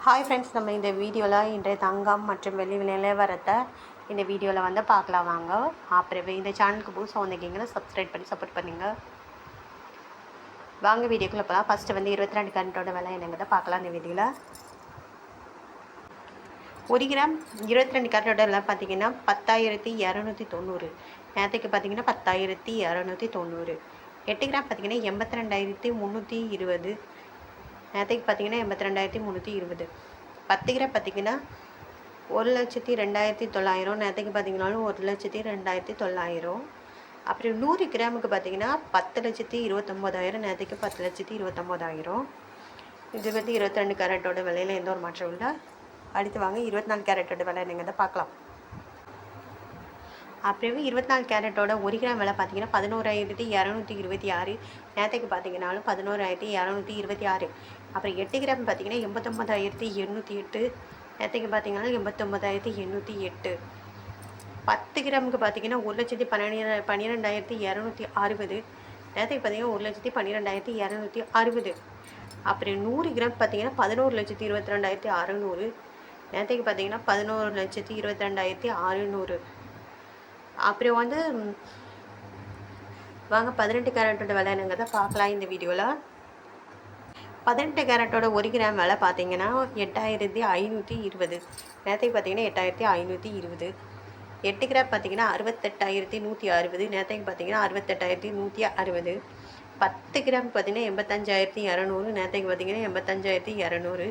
Hi friends, நம்ம இந்த வீடியோவில் இன்றைய தங்கம் மற்றும் வெள்ளி நிலவரத்தை இந்த வீடியோவில் வந்து பார்க்கலாம் வாங்க. அப்புறம் இந்த சேனலுக்கு புதுசாக வந்திருக்கீங்கன்னா சப்ஸ்கிரைப் பண்ணி சப்போர்ட் பண்ணுங்கள். வாங்க வீடியோக்குள்ளே போகலாம். ஃபஸ்ட்டு வந்து 22 கேரட்டோட விலை என்னங்கிறத பார்க்கலாம் இந்த வீடியோவில். 1 கிராம் 22 கேரட்டோட விலை பார்த்தீங்கன்னா 10,290. நேற்றுக்கு பார்த்தீங்கன்னா 10,290. 8 கிராம் பார்த்தீங்கன்னா 82,320. நேற்றுக்கு பார்த்தீங்கன்னா 82,320. 10 கிராம் பார்த்தீங்கன்னா 1,02,900. நேற்றுக்கு பார்த்தீங்கன்னாலும் 1,02,900. அப்புறம் 100 கிராமுக்கு பார்த்தீங்கன்னா 10,29,000. நேற்றுக்கு 10,29,000. இது வந்து 22 கேரட்டோட விலையில் எந்த ஒரு மாற்றம் இல்லை. அடுத்து வாங்க 24 கேரட்டோட விலை என்னங்கிறத பார்க்கலாம். அப்புறம் 24 கேரட்டோட 1 கிராம் விலை பார்த்தீங்கன்னா 11,226. நேற்றுக்கு பார்த்தீங்கன்னாலும் 11,226. அப்புறம் 8 கிராம் பார்த்தீங்கன்னா 89,808. நேற்றுக்கு பார்த்தீங்கன்னா 89,808. 10 கிராமுக்கு பார்த்தீங்கன்னா 1,12,260. நேற்றுக்கு பார்த்தீங்கன்னா 1,12,260. அப்புறம் 100 கிராம் பார்த்தீங்கன்னா 11,22,600. நேற்றுக்கு பார்த்தீங்கன்னா 11,22,600. அப்புறம் வந்து வாங்க 18 கேரட்டோட விலை என்னங்கிறத பார்க்கலாம் இந்த வீடியோவில். 18 கேரட்டோட 1 கிராம் விலை பார்த்தீங்கன்னா 8,520. நேற்றுக்கு பார்த்தீங்கன்னா 8,520. 8 கிராம் பார்த்தீங்கன்னா 68,160. நேற்றுக்கு பார்த்தீங்கன்னா 68,160. 10 கிராம் பார்த்தீங்கன்னா 85,200. நேற்றுக்கு பார்த்தீங்கன்னா 85,200.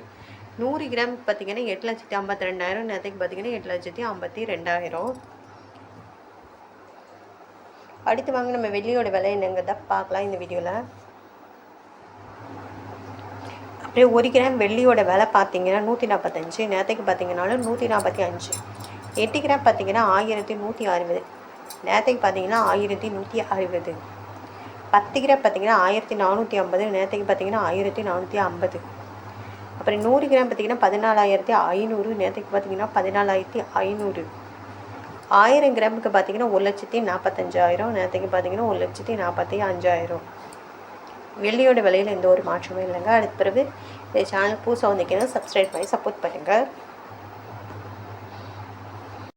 100 கிராம் பார்த்தீங்கன்னா 8,52,000. நேற்றுக்கு பார்த்தீங்கன்னா 8,52,000. அடுத்து வாங்க நம்ம வெள்ளியோட விலை என்னங்கிறத பார்க்கலாம் இந்த வீடியோவில். அப்படியே 1 கிராம் வெள்ளியோட விலை பார்த்தீங்கன்னா 145. நேற்றுக்கு பார்த்தீங்கன்னாலும் 145. 8 கிராம் பார்த்தீங்கன்னா 1,160. நேற்றுக்கு பார்த்தீங்கன்னா 1,160. 10 கிராம் பார்த்தீங்கன்னா 1,450. நேற்றுக்கு பார்த்தீங்கன்னா 1,450. அப்புறம் 100 கிராம் பார்த்தீங்கன்னா 14,500. நேற்றுக்கு பார்த்தீங்கன்னா 14,500. 1000 கிராமுக்கு பார்த்தீங்கன்னா 1,45,000. நேற்றுக்கு பார்த்தீங்கன்னா 1,45,000. வெள்ளியோட விலையில் எந்த ஒரு மாற்றமும் இல்லைங்க. அடுத்த பிறகு இந்த சேனல் புதுசாக வந்திருக்கீங்கன்னா சப்ஸ்கிரைப் பண்ணி சப்போர்ட் பண்ணுங்கள்.